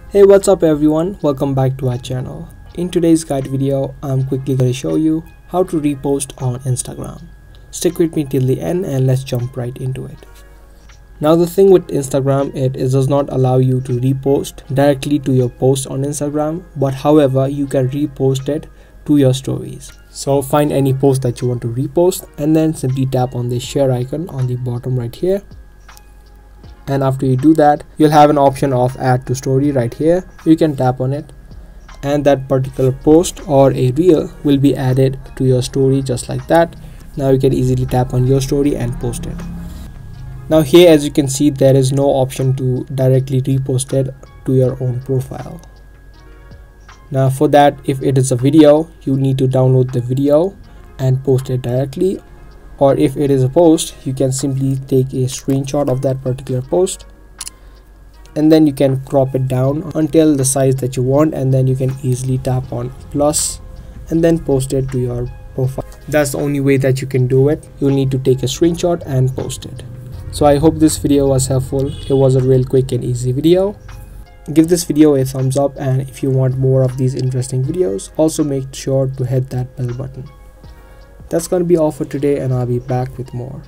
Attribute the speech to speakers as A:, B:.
A: Hey, what's up everyone, welcome back to our channel. In today's guide video, I'm quickly going to show you how to repost on Instagram. Stick with me till the end and let's jump right into it. Now the thing with Instagram, it does not allow you to repost directly to your post on Instagram, but however you can repost it to your stories. So find any post that you want to repost and then simply tap on the share icon on the bottom right here. And after you do that, you'll have an option of add to story right here. You can tap on it and that particular post or a reel will be added to your story just like that. Now you can easily tap on your story and post it. Now here, as you can see, there is no option to directly repost it to your own profile. Now for that, if it is a video, you need to download the video and post it directly. Or if it is a post, you can simply take a screenshot of that particular post and then you can crop it down until the size that you want, and then you can easily tap on plus and then post it to your profile. That's the only way that you can do it. You'll need to take a screenshot and post it. So I hope this video was helpful. It was a real quick and easy video. Give this video a thumbs up, and if you want more of these interesting videos, also make sure to hit that bell button. That's going to be all for today, and I'll be back with more.